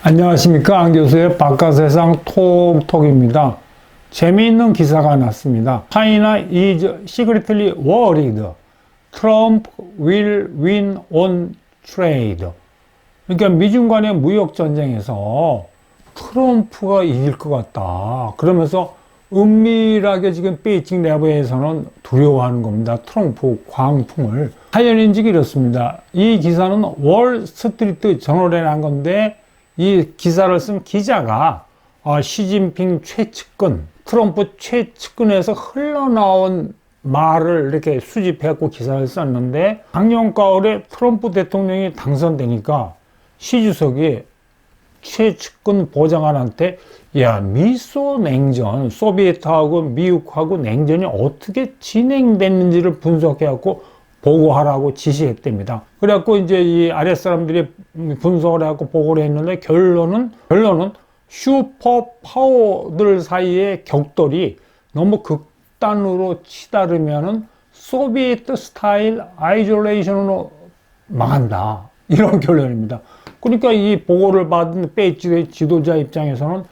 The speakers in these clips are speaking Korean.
안녕하십니까. 안 교수의 바깥세상 톡톡입니다. 재미있는 기사가 났습니다. China is secretly worried. Trump will win on trade. 그러니까 미중 간의 무역 전쟁에서 트럼프가 이길 것 같다. 그러면서 은밀하게 지금 베이징 내부에서는 두려워하는 겁니다. 트럼프 광풍을. 하연인지기 이렇습니다. 이 기사는 월스트리트 저널에 난 건데 이 기사를 쓴 기자가 시진핑 최측근, 트럼프 최측근에서 흘러나온 말을 이렇게 수집해갖고 기사를 썼는데, 작년 가을에 트럼프 대통령이 당선되니까 시 주석이 최측근 보좌관한테 야, 미소 냉전, 소비에트하고 미국하고 냉전이 어떻게 진행됐는지를 분석해갖고 보고하라고 지시했답니다. 그래갖고 이제 이 아랫사람들이 분석을 해갖고 보고를 했는데 결론은 슈퍼 파워들 사이의 격돌이 너무 극단으로 치달으면은 소비에트 스타일 아이솔레이션으로 망한다. 이런 결론입니다. 그러니까 이 보고를 받은 베이징의 지도자 입장에서는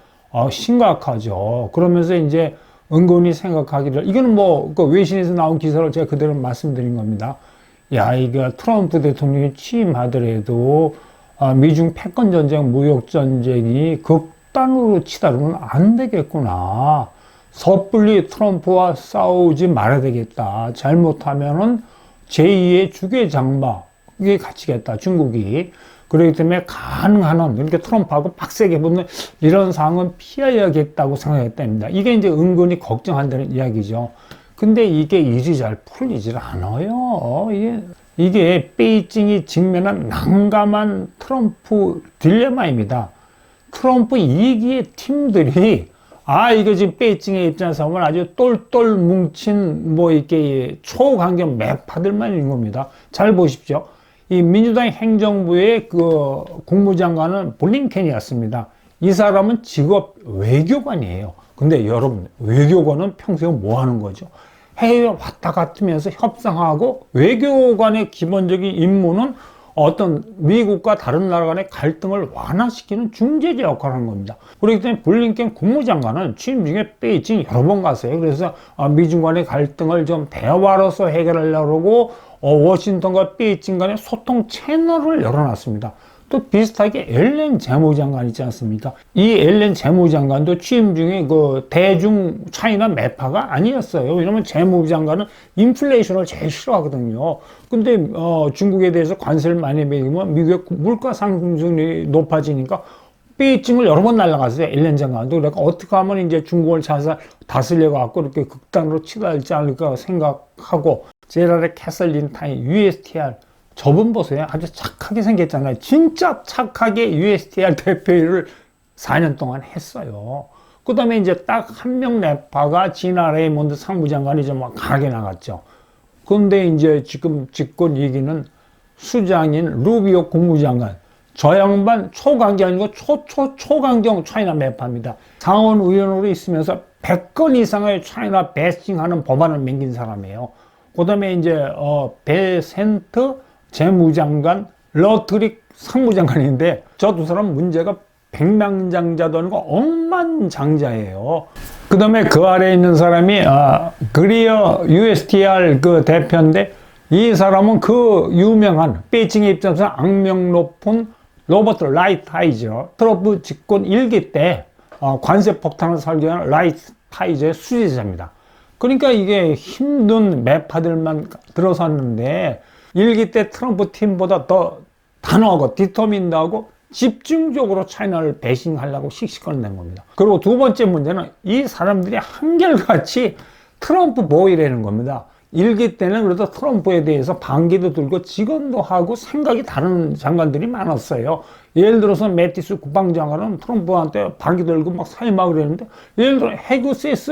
심각하죠. 그러면서 이제 은근히 생각하기를, 이거는 그 외신에서 나온 기사를 제가 그대로 말씀드린 겁니다. 야, 이거 트럼프 대통령이 취임하더라도 미중 패권 전쟁, 무역 전쟁이 극단으로 치달으면 안 되겠구나. 섣불리 트럼프와 싸우지 말아야 되겠다. 잘못하면은 제2의 주계 장막에 갇히겠다, 중국이. 그렇기 때문에 가능한 한 이렇게 트럼프하고 빡세게 붙는 이런 상황은 피해야겠다고 생각했답니다. 이게 이제 은근히 걱정한다는 이야기죠. 근데 이게 일이 잘 풀리질 않아요. 이게 베이징이 직면한 난감한 트럼프 딜레마입니다. 트럼프 2기의 팀들이 이거 지금 베이징의 입장에서 보면 아주 똘똘 뭉친 이렇게 초강경 매파들만 있는 겁니다. 잘 보십시오. 이 민주당 행정부의 그 국무장관은 블링켄이었습니다. 이 사람은 직업 외교관이에요. 근데 여러분, 외교관은 평소에 뭐 하는 거죠? 해외 왔다 갔으면서 협상하고, 외교관의 기본적인 임무는 어떤 미국과 다른 나라 간의 갈등을 완화시키는 중재자 역할을 하는 겁니다. 그렇기 때문에 블링켄 국무장관은 취임 중에 베이징 여러 번 갔어요. 그래서 미중 간의 갈등을 좀 대화로서 해결하려고 하고 워싱턴과 베이징 간의 소통 채널을 열어놨습니다. 또 비슷하게 앨런 재무장관 있지 않습니까? 이 앨런 재무장관도 취임 중에 그 대중 차이나 매파가 아니었어요. 왜냐면 재무장관은 인플레이션을 제일 싫어하거든요. 근데 중국에 대해서 관세를 많이 매기면 미국의 물가 상승률이 높아지니까 베이징을 여러 번 날아갔어요. 앨런 장관도. 그러니까 어떻게 하면 이제 중국을 잘 다스려고 갖고 이렇게 극단으로 치달지 않을까 생각하고, 제라르 캐슬린 타인 USTR 저분 보세요. 아주 착하게 생겼잖아요. 진짜 착하게 USTR 대표를 4년 동안 했어요. 그 다음에 이제 딱 한 명 내파가 지나 레이몬드 상부장관이 좀 강하게 나갔죠. 그런데 이제 지금 집권 2기는 수장인 루비오 국무장관. 저 양반 초강경 아니고 초강경 차이나 매파입니다. 상원 의원으로 있으면서 100건 이상의 차이나 배싱하는 법안을 맹긴 사람이에요. 그 다음에 이제 베센트 재무장관, 러트릭 상무장관인데 저 두 사람 문제가 백만장자도 아니고 억만장자예요. 그 다음에 그 아래에 있는 사람이 그리어 USTR 그 대표인데, 이 사람은 그 유명한 베이징의 입장에서 악명 높은 로버트 라이트하이저, 트럼프 집권 1기 때 관세 폭탄을 설계한 라이트하이저의 수제자입니다. 그러니까 이게 힘든 매파들만 들어섰는데 1기 때 트럼프 팀보다 더 단호하고 디터민드하고 집중적으로 차이나를 배신하려고 씩씩거리 낸 겁니다. 그리고 두 번째 문제는 이 사람들이 한결같이 트럼프 보이라는 겁니다. 1기 때는 그래도 트럼프에 대해서 반기도 들고 직언도 하고 생각이 다른 장관들이 많았어요. 예를 들어서 매티스 국방장관은 트럼프한테 반기 들고 막 사임하고 그랬는데, 예를 들어 헤그세스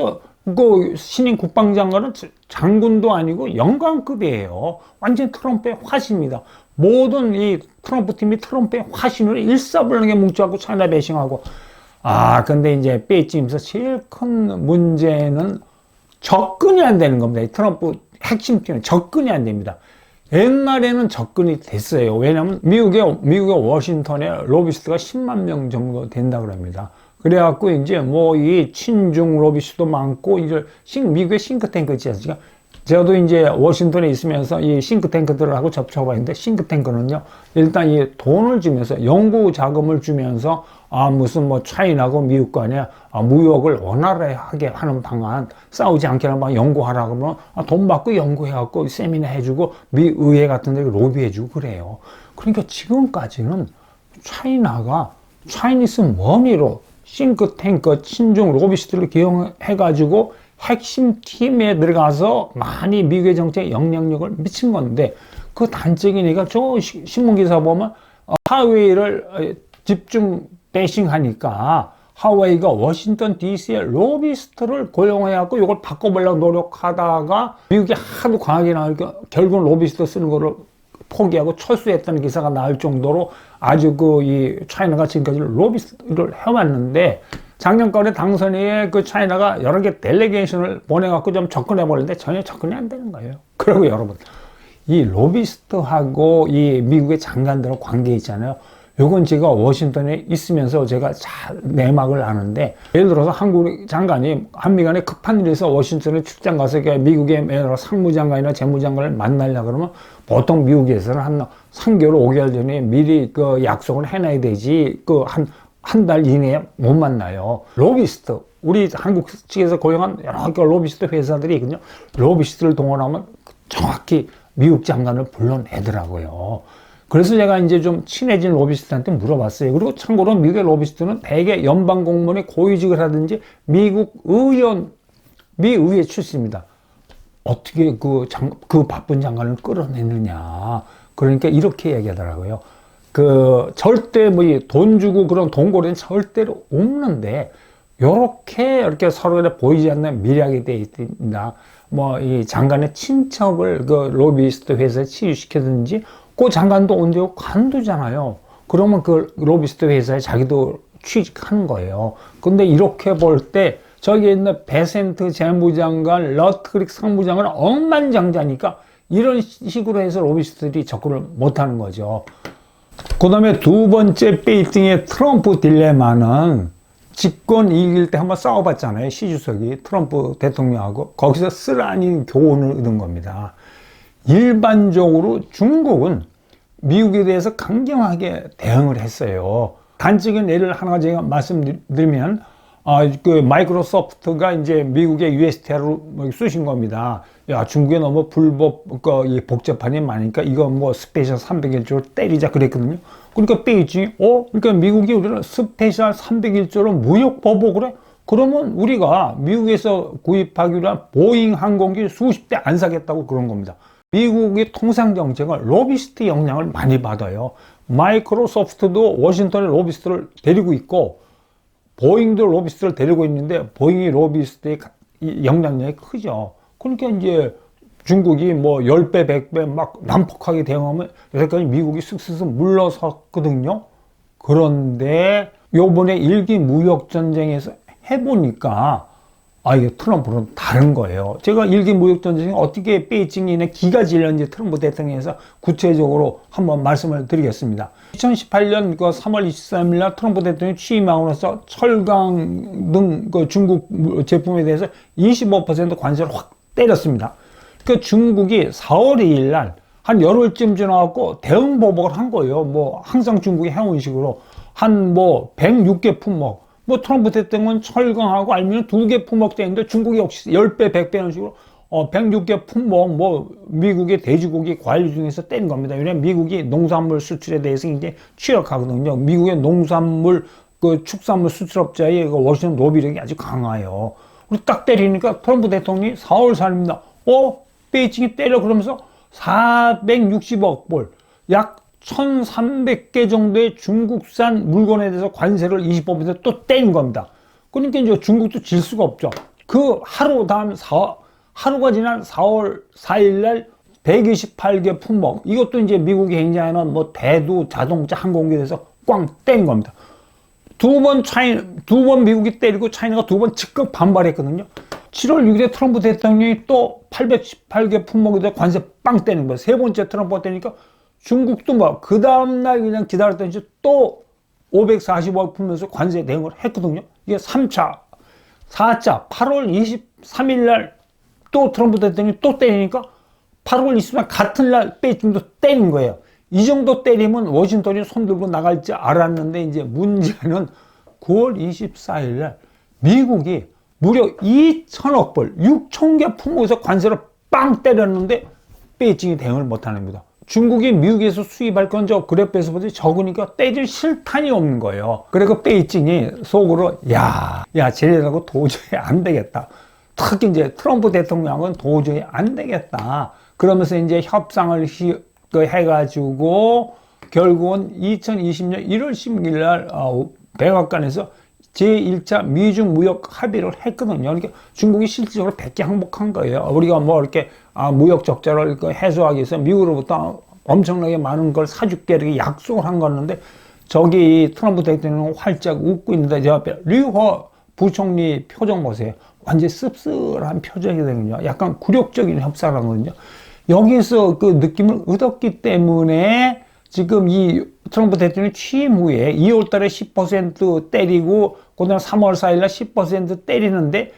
그 신임 국방장관은 장군도 아니고 영관급이에요. 완전 트럼프의 화신입니다. 모든 이 트럼프 팀이 트럼프의 화신으로 일사불란하게 뭉쳐갖고 차이나 배싱하고. 근데 이제 베이징에서 제일 큰 문제는 접근이 안 되는 겁니다. 트럼프 핵심 팀은 접근이 안 됩니다. 옛날에는 접근이 됐어요. 왜냐하면 미국의 워싱턴에 로비스트가 10만 명 정도 된다 그럽니다. 그래갖고 이제 뭐 이 친중 로비스트도 많고 이제 미국의 싱크탱크 있지 않습니까? 저도 이제 워싱턴에 있으면서 이 싱크탱크들하고 접촉해봤는데, 싱크탱크는요, 일단 이 돈을 주면서, 연구 자금을 주면서, 무슨 뭐 차이나고 미국 간에 무역을 원활하게 하는 방안, 싸우지 않게 하는 방안 연구하라고 하면 돈 받고 연구해갖고 세미나 해주고 미 의회 같은 데 로비해주고 그래요. 그러니까 지금까지는 차이나가 차이니스 머니로 싱크탱크 친중 로비스트를 기용해가지고 핵심 팀에 들어가서 많이 미국의 정책에 영향력을 미친 건데, 그 단적이니까 저 신문기사 보면 하웨이를 집중 배싱하니까 하웨이가 워싱턴 DC에 로비스트를 고용해갖고 이걸 바꿔보려고 노력하다가 미국이 하도 강하게 나오니까 결국은 로비스트 쓰는 거를 포기하고 철수했다는 기사가 나올 정도로 아주 이 차이나가 지금까지 로비스트를 해왔는데, 작년까지 당선인에 그 차이나가 여러 개 델레게이션을 보내갖고 좀 접근해 보는데 전혀 접근이 안 되는 거예요. 그리고 여러분, 이 로비스트하고 이 미국의 장관들하고 관계 있잖아요. 요건 제가 워싱턴에 있으면서 제가 잘 내막을 아는데, 예를 들어서 한국 장관이 한미 간에 급한 일이 있어 워싱턴에 출장 가서 미국의 예를 들어 상무장관이나 재무장관을 만나려고 그러면 보통 미국에서는 한 3개월, 5개월 전에 미리 그 약속을 해놔야 되지, 한 달 이내에 못 만나요. 로비스트, 우리 한국 측에서 고용한 여러 개 로비스트 회사들이 있거든요. 로비스트를 동원하면 정확히 미국 장관을 불러내더라고요. 그래서 제가 이제 좀 친해진 로비스트한테 물어봤어요. 그리고 참고로 미국의 로비스트는 대개 연방 공무원의 고위직을 하든지 미국 미의회 출신입니다. 어떻게 그 바쁜 장관을 끌어내느냐. 그러니까 이렇게 얘기하더라고요. 절대 돈 주고 그런 돈고리는 절대로 없는데, 이렇게 서로 보이지 않는 미략이 되어 있다. 이 장관의 친척을 로비스트 회사에 취직시키든지, 그 장관도 언제 관두잖아요. 그러면 그 로비스트 회사에 자기도 취직하는 거예요. 근데 이렇게 볼 때, 저기 있는 베센트 재무장관, 러트크릭 상무장관 억만장자니까 이런 식으로 해서 로비스트들이 접근을 못하는 거죠. 그 다음에 두 번째 베이징의 트럼프 딜레마는, 집권 이길 때 한번 싸워봤잖아요. 시 주석이 트럼프 대통령하고. 거기서 쓰라린 교훈을 얻은 겁니다. 일반적으로 중국은 미국에 대해서 강경하게 대응을 했어요. 단적인 예를 하나 제가 말씀드리면, 마이크로소프트가 이제 미국의 USTR로 쏘신 겁니다. 야, 중국에 너무 이 복잡한이 많으니까 이거 스페셜 301조로 때리자 그랬거든요. 그러니까 베이징이, 그러니까 미국이 우리는 스페셜 301조로 무역 보복을 해? 그러면 우리가 미국에서 구입하기로 한 보잉 항공기 수십 대 안 사겠다고 그런 겁니다. 미국의 통상 정책은 로비스트 영향을 많이 받아요. 마이크로소프트도 워싱턴에 로비스트를 데리고 있고, 보잉도 로비스트를 데리고 있는데, 보잉이 로비스트의 영향력이 크죠. 그러니까 이제 중국이 10배, 100배 막 난폭하게 대응하면 여태까지 미국이 쓱쓱 물러섰거든요. 그런데 요번에 일기 무역전쟁에서 해보니까, 이게 트럼프는 다른 거예요. 제가 일기 무역전쟁이 어떻게 베이징이나 기가 질렸는지 트럼프 대통령에서 구체적으로 한번 말씀을 드리겠습니다. 2018년 3월 23일 날 트럼프 대통령이 취임하고나서 철강 등 중국 제품에 대해서 25% 관세를 확 때렸습니다. 중국이 4월 2일 날 한 열흘쯤 지나갖고 대응 보복을 한 거예요. 항상 중국이 해온 식으로 한 106개 품목. 트럼프 대통령은 철강하고 알루미늄 2개 품목 되는데, 중국이 역시 10배, 100배 이런 식으로 106개 품목 미국의 돼지고기 과일 중에서 뗀 겁니다. 왜냐면 미국이 농산물 수출에 대해서 이제 취약하거든요. 미국의 농산물 축산물 수출업자의 워싱턴 로비력이 아주 강해요. 우리 딱 때리니까 트럼프 대통령이 4월 4일입니다. 베이징이 때려 그러면서 460억 불, 약 1,300개 정도의 중국산 물건에 대해서 관세를 25%또 뗀 겁니다. 그러니까 이제 중국도 질 수가 없죠. 하루가 지난 4월 4일 날 128개 품목, 이것도 이제 미국이 굉장히 대두 자동차 항공기에 대해서 꽝 뗀 겁니다. 두 번 미국이 때리고 차이나가 두 번 즉각 반발했거든요. 7월 6일에 트럼프 대통령이 또 818개 품목에 관세 빵 떼는 거예요. 세 번째 트럼프가 떼니까 중국도 뭐 그 다음날 그냥 기다렸더니 또 545억 품목에서 관세 대응을 했거든요. 이게 3차, 4차, 8월 23일 날 또 트럼프 대통령이 또 때리니까 8월 20일 같은 날 베이징도 때린 거예요. 이 정도 때리면 워싱턴이 손 들고 나갈지 알았는데 이제 문제는 9월 24일 날 미국이 무려 2천억 불, 6천 개 품목에서 관세를 빵 때렸는데 베이징이 대응을 못하는 겁니다. 중국이 미국에서 수입할 건 저 그래프에서 보지 적으니까 때릴 실탄이 없는 거예요. 그래서 베이징이 속으로 야 쟤네들하고 도저히 안 되겠다. 특히 이제 트럼프 대통령은 도저히 안 되겠다. 그러면서 이제 협상을 해가지고 결국은 2020년 1월 16일 날 백악관에서 제1차 미중 무역 합의를 했거든요. 그러니까 중국이 실질적으로 100개 항복한 거예요. 우리가 뭐 이렇게 무역 적자를 해소하기 위해서 미국으로부터 엄청나게 많은 걸 사줄게 이렇게 약속을 한 거였는데 저기 트럼프 대통령은 활짝 웃고 있는데 저 앞에 류호 부총리 표정 보세요. 완전 씁쓸한 표정이 되거든요. 약간 굴욕적인 협상하거든요. 여기서 그 느낌을 얻었기 때문에 지금 이 트럼프 대통령이 취임 후에 2월 달에 10% 때리고 그다음 3월 4일 날 10% 때리는데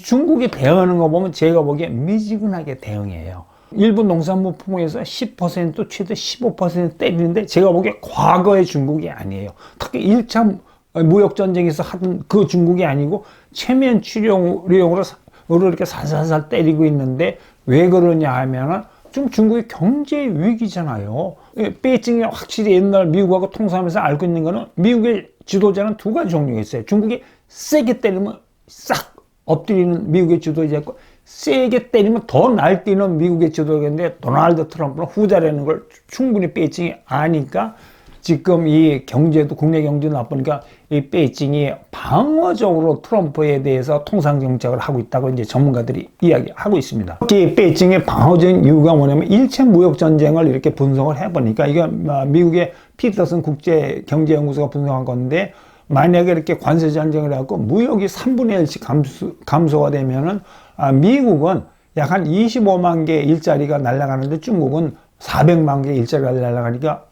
중국이 대응하는 거 보면 제가 보기에 미지근하게 대응해요. 일본 농산물 품목에서 10% 최대 15% 때리는데 제가 보기에 과거의 중국이 아니에요. 특히 1차 무역전쟁에서 하던 그 중국이 아니고 최면 치료용으로 이렇게 살살살 때리고 있는데 왜 그러냐 하면은 지금 중국이 경제 위기잖아요. 베이징이 확실히 옛날 미국하고 통상하면서 알고 있는 거는 미국의 지도자는 두 가지 종류가 있어요. 중국이 세게 때리면 싹 엎드리는 미국의 지도자 있고 세게 때리면 더 날뛰는 미국의 지도자가 있는데 도널드 트럼프는 후자라는 걸 충분히 베이징이 아니까 지금 이 경제도 국내 경제도 나쁘니까 이 베이징이 방어적으로 트럼프에 대해서 통상 정책을 하고 있다고 이제 전문가들이 이야기하고 있습니다. 이 베이징의 방어적인 이유가 뭐냐면 1차 무역 전쟁을 이렇게 분석을 해보니까 이게 미국의 피터슨 국제경제연구소가 분석한 건데 만약에 이렇게 관세 전쟁을 해갖고 무역이 3분의 1씩 감소가 되면은 미국은 약 한 25만 개 일자리가 날아가는데 중국은 400만 개 일자리가 날아가니까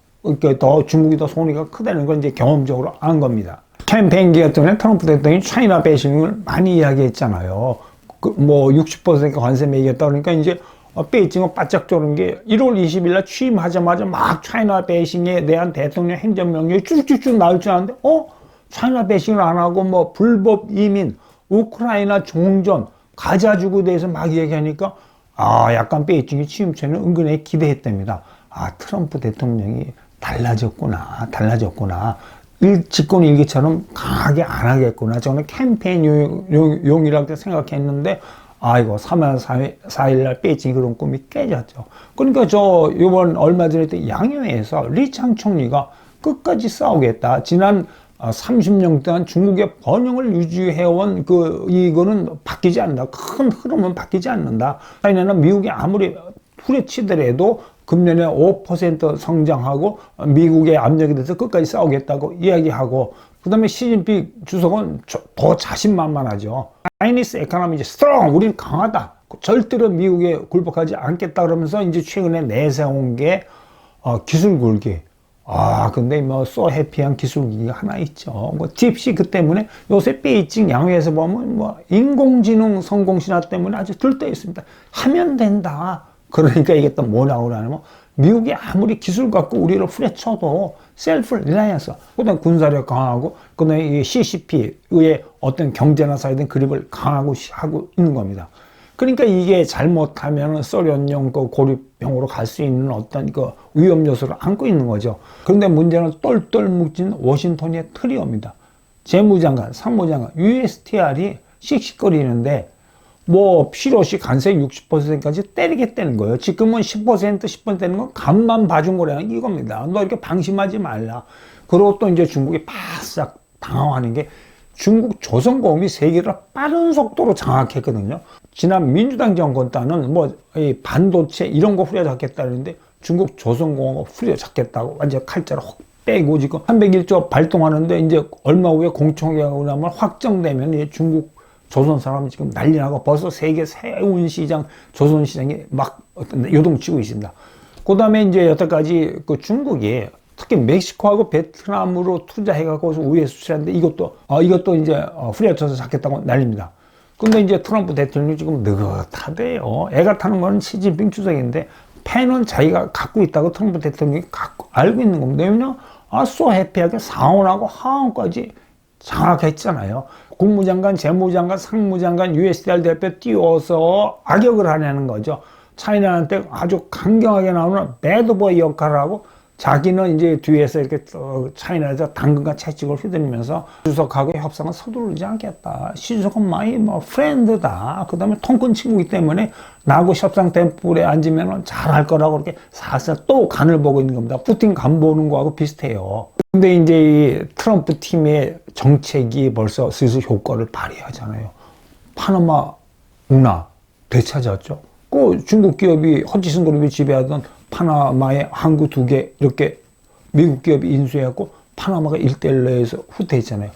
더 중국이 더 손해가 크다는 걸 이제 경험적으로 안 겁니다. 캠페인 기간 동안에 트럼프 대통령이 차이나 베이징을 많이 이야기했잖아요. 뭐 60% 관세 매기겠다 그러니까 이제 베이징은 바짝 조른 게 1월 20일 날 취임하자마자 막 차이나 베이징에 대한 대통령 행정명령이 쭉쭉쭉 나올 줄 알았는데 차이나 베이징을 안 하고 뭐 불법 이민, 우크라이나 종전, 가자 주고에 대해서 막 얘기하니까 약간 베이징이 취임 전에 은근히 기대했답니다. 트럼프 대통령이 달라졌구나. 집권 일기처럼 강하게 안 하겠구나. 저는 캠페인 용이라고 생각했는데, 이거 3월 4일 날 베이징 그런 꿈이 깨졌죠. 그러니까 요번 얼마 전에 양회에서 리창 총리가 끝까지 싸우겠다. 지난 30년 동안 중국의 번영을 유지해온 이거는 바뀌지 않는다. 큰 흐름은 바뀌지 않는다. 차이나는 미국이 아무리 후려치더라도 금년에 5% 성장하고 미국의 압력에 대해서 끝까지 싸우겠다고 이야기하고 그 다음에 시진핑 주석은 더 자신만만하죠. 차이니스 에코노미 이제 스트롱, 우리는 강하다. 절대로 미국에 굴복하지 않겠다 그러면서 이제 최근에 내세운 게 기술 굴기. 근데 뭐 해피한 기술기가 하나 있죠. 뭐 딥시크 때문에 요새 베이징 양회에서 보면 뭐 인공지능 성공신화 때문에 아주 들떠 있습니다. 하면 된다. 그러니까 이게 또 뭐라고 그러냐면 미국이 아무리 기술 갖고 우리를 후려쳐도 셀프 리라이언스, 그다음 군사력 강하고 그다음에 이 CCP의 어떤 경제나 사회든 그립을 강하고 하고 있는 겁니다. 그러니까 이게 잘못하면 소련용 고립형으로 갈 수 있는 어떤 위험 요소를 안고 있는 거죠. 그런데 문제는 똘똘 뭉친 워싱턴의 트리오입니다. 재무장관, 상무장관, USTR이 씩씩거리는데 뭐 필요없이 관세 60%까지 때리겠다는 거예요. 지금은 10%, 10% 되는 건 간만 봐준 거라는 이겁니다. 너 이렇게 방심하지 말라. 그리고 또 이제 중국이 바싹 당황하는 게 중국 조선공업이 세계를 빠른 속도로 장악했거든요. 지난 민주당 정권 때는 뭐 이 반도체 이런 거 후려잡겠다는데 중국 조선공업 후려잡겠다고 완전 칼자루 확 빼고 지금 301조 발동하는데 이제 얼마 후에 공청회가 나면 확정되면 이제 중국 조선 사람이 지금 난리 나고 벌써 세계 새로운 시장, 조선 시장이 막 요동치고 있습니다. 그 다음에 이제 여태까지 그 중국이 특히 멕시코하고 베트남으로 투자해갖고 우회 수출하는데 이것도 이제 후려쳐서 잡겠다고 난립니다. 근데 이제 트럼프 대통령이 지금 느긋하대요. 애가 타는 거는 시진핑 주석인데 펜은 자기가 갖고 있다고 트럼프 대통령이 알고 있는 겁니다. 왜냐면 소 해피하게 상원하고 하원까지 장악했잖아요. 국무장관, 재무장관, 상무장관, USDR 대표 띄워서 악역을 하려는 거죠. 차이나한테 아주 강경하게 나오는 배드보이 역할을 하고 자기는 이제 뒤에서 이렇게 차이나에서 당근과 채찍을 휘두르면서 주석하고 협상은 서두르지 않겠다. 시 주석은 마이 프렌드다. 그 다음에 통큰 친구이기 때문에 나하고 협상 템플에 앉으면 잘할 거라고 이렇게 살살 또 간을 보고 있는 겁니다. 푸틴 간 보는 거하고 비슷해요. 근데 이제 이 트럼프 팀의 정책이 벌써 슬슬 효과를 발휘하잖아요. 파나마 운하 되찾았죠. 그 중국 기업이 허지슨 그룹이 지배하던 파나마에 항구 2개 이렇게 미국 기업이 인수해갖고 파나마가 1대1 내에서 후퇴했잖아요.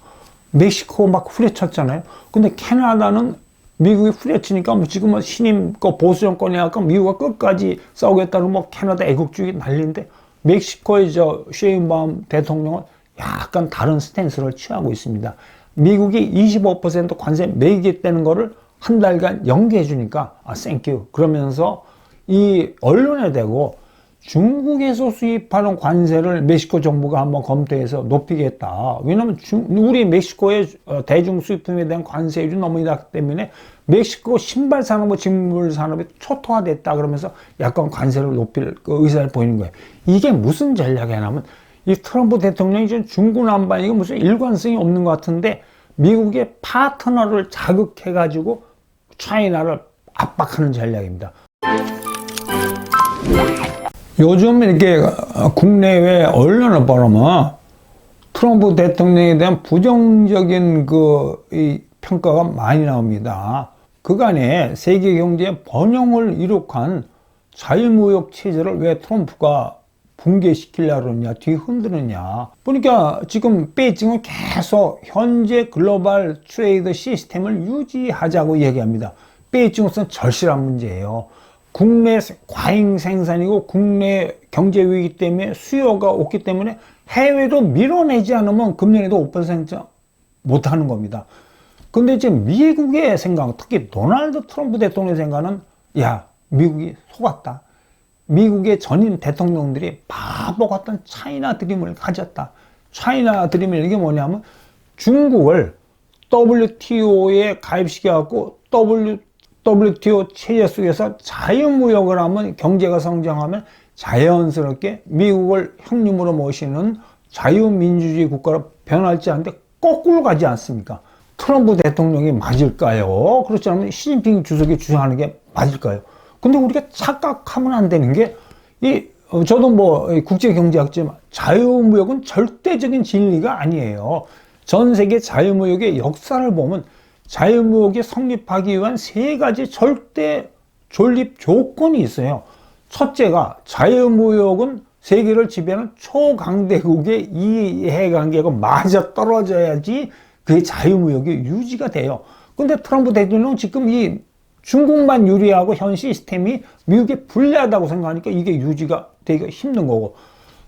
멕시코 막 후려쳤잖아요. 근데 캐나다는 미국이 후려치니까 지금은 신임 거 보수 정권이 아까 미국과 끝까지 싸우겠다는 캐나다 애국주의 난리인데 멕시코의 셰인바움 대통령은 약간 다른 스탠스를 취하고 있습니다. 미국이 25% 관세 매기겠다는 거를 한 달간 연기해 주니까 땡큐 그러면서 이 언론에 대고 중국에서 수입하는 관세를 멕시코 정부가 한번 검토해서 높이겠다. 왜냐하면 우리 멕시코의 대중 수입품에 대한 관세율이 너무 낮기 때문에 멕시코 신발 산업과 직물 산업이 초토화됐다 그러면서 약간 관세를 높일 의사를 보이는 거예요. 이게 무슨 전략이냐면 이 트럼프 대통령이 지금 중구난방 이거 무슨 일관성이 없는 것 같은데 미국의 파트너를 자극해가지고 차이나를 압박하는 전략입니다. 요즘 이렇게 국내외 언론을 보면 트럼프 대통령에 대한 부정적인 이 평가가 많이 나옵니다. 그간에 세계 경제의 번영을 이룩한 자유무역 체제를 왜 트럼프가 붕괴시키려고 그러냐, 뒤흔드느냐. 보니까 지금 베이징은 계속 현재 글로벌 트레이드 시스템을 유지하자고 얘기합니다. 베이징으로서는 절실한 문제예요. 국내 과잉 생산이고 국내 경제 위기 때문에 수요가 없기 때문에 해외로 밀어내지 않으면 금년에도 5% 못하는 겁니다. 근데 지금 미국의 생각, 특히 도널드 트럼프 대통령의 생각은 야, 미국이 속았다. 미국의 전임 대통령들이 바보 같은 차이나 드림을 가졌다. 차이나 드림이 이게 뭐냐면 중국을 WTO에 가입시켜갖고 WTO 체제 속에서 자유무역을 하면 경제가 성장하면 자연스럽게 미국을 형님으로 모시는 자유민주주의 국가로 변할지 않는데 거꾸로 가지 않습니까? 트럼프 대통령이 맞을까요? 그렇지 않으면 시진핑 주석이 주장하는 게 맞을까요? 근데 우리가 착각하면 안 되는 게, 저도 국제경제학지만 자유무역은 절대적인 진리가 아니에요. 전 세계 자유무역의 역사를 보면 자유무역이 성립하기 위한 3가지 절대 존립 조건이 있어요. 첫째가 자유무역은 세계를 지배하는 초강대국의 이해관계가 맞아 떨어져야지 그게 자유무역이 유지가 돼요. 근데 트럼프 대통령은 지금 이 중국만 유리하고 현 시스템이 미국에 불리하다고 생각하니까 이게 유지가 되기가 힘든 거고.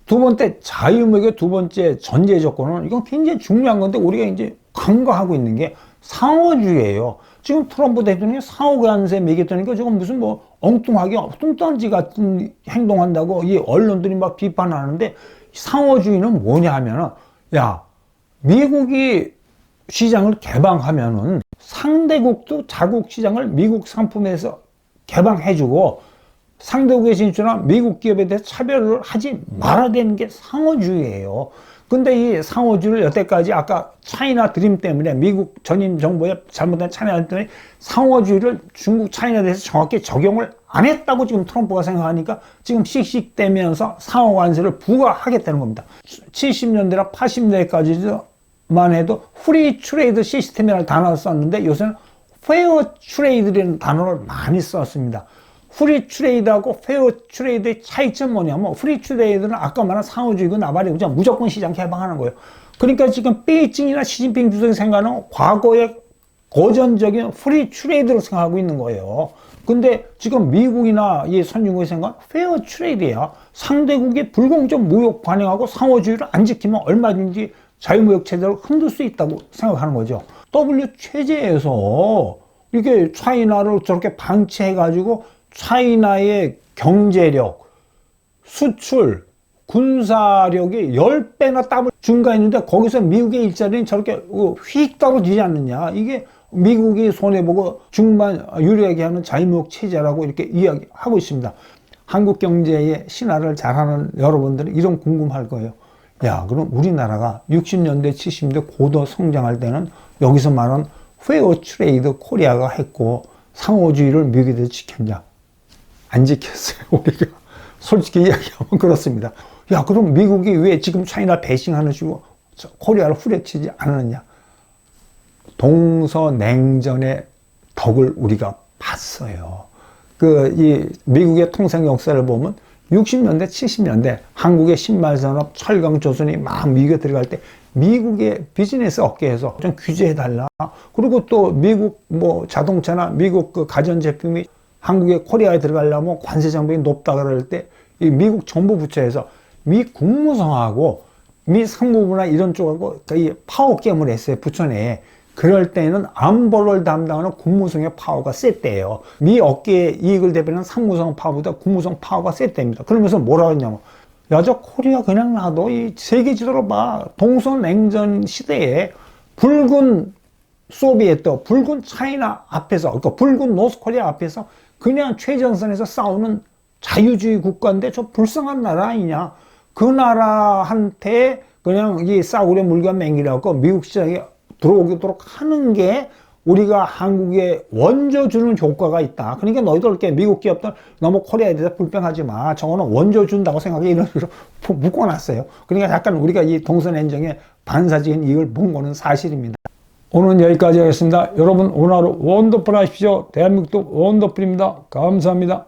두 번째, 자유무역의 두 번째 전제 조건은 이건 굉장히 중요한 건데 우리가 이제 간과하고 있는 게 상호주의예요. 지금 트럼프 대통령이 상호관세 매겼다니까 저건 무슨 엉뚱하게 뚱딴지 같은 행동한다고 이 언론들이 막 비판하는데 상호주의는 뭐냐 하면은 야, 미국이 시장을 개방하면은 상대국도 자국 시장을 미국 상품에서 개방해주고 상대국에 진출한 미국 기업에 대해 차별을 하지 말아야 되는 게 상호주의예요. 근데 이 상호주의를 여태까지 아까 차이나 드림 때문에 미국 전임 정부의 잘못된 차이나 때문에 상호주의를 중국 차이나에 대해서 정확히 적용을 안 했다고 지금 트럼프가 생각하니까 지금 씩씩대면서 상호관세를 부과하겠다는 겁니다. 70년대나 80년대까지만 해도 프리 트레이드 시스템이라는 단어를 썼는데 요새는 페어 트레이드라는 단어를 많이 썼습니다. 프리 트레이드하고 페어 트레이드의 차이점은 뭐냐면 프리 트레이드는 아까 말한 상호주의고 나발이고 그냥 무조건 시장 개방하는 거예요. 그러니까 지금 베이징이나 시진핑 주석이 생각하는 과거의 고전적인 프리 트레이드로 생각하고 있는 거예요. 근데 지금 미국이나 이 선진국의 생각은 페어 트레이드야. 상대국이 불공정 무역 관행하고 상호주의를 안 지키면 얼마든지 자유무역 체제를 흔들 수 있다고 생각하는 거죠. W 체제에서 이게 차이나를 저렇게 방치해가지고 차이나의 경제력, 수출, 군사력이 10배나 땀을 증가했는데 거기서 미국의 일자리는 저렇게 휙 떨어지지 않느냐. 이게 미국이 손해보고 중만 유리하게 하는 자유무역 체제라고 이렇게 이야기하고 있습니다. 한국 경제의 신화를 잘하는 여러분들은 이런 궁금할 거예요. 야, 그럼 우리나라가 60년대, 70년대 고도 성장할 때는 여기서 말한 페어 트레이드 코리아가 했고 상호주의를 미국에서 지켰냐? 안 지켰어요. 우리가 솔직히 이야기하면 그렇습니다. 야, 그럼 미국이 왜 지금 차이나 배신하는 식으로 코리아를 후려치지 않았느냐? 동서냉전의 덕을 우리가 봤어요. 이 미국의 통상 역사를 보면 60년대, 70년대 한국의 신발산업, 철강조선이 막 미국에 들어갈 때 미국의 비즈니스 업계에서 좀 규제해달라. 그리고 또 미국 자동차나 미국 그 가전제품이 한국의 코리아에 들어가려면 관세 장벽이 높다 그럴 때 이 미국 정부 부처에서 미 국무성하고 미 상무부나 이런 쪽하고 이 파워 게임을 했어요. 부처 내에. 그럴 때는 안보를 담당하는 국무성의 파워가 셌대요. 미 업계의 이익을 대표하는 상무성 파워보다 국무성 파워가 셌답니다. 그러면서 뭐라고 했냐면, 야, 저 코리아 그냥 놔도 이 세계 지도로 봐. 동서냉전 시대에 붉은 소비에트, 붉은 차이나 앞에서, 그러니까 붉은 노스코리아 앞에서 그냥 최전선에서 싸우는 자유주의 국가인데 저 불쌍한 나라 아니냐. 그 나라한테 그냥 이 싸구려 물건 맹기라고 미국 시장에 들어오도록 하는 게 우리가 한국에 원조 주는 효과가 있다. 그러니까 너희들 이렇게 미국 기업들 너무 코리아에 대해서 불평하지 마. 저거는 원조 준다고 생각해. 이런 식으로 묶어놨어요. 그러니까 약간 우리가 이 동서냉전에 반사적인 이익을 본 거는 사실입니다. 오늘은 여기까지 하겠습니다. 여러분 오늘 하루 원더풀 하십시오. 대한민국도 원더풀입니다. 감사합니다.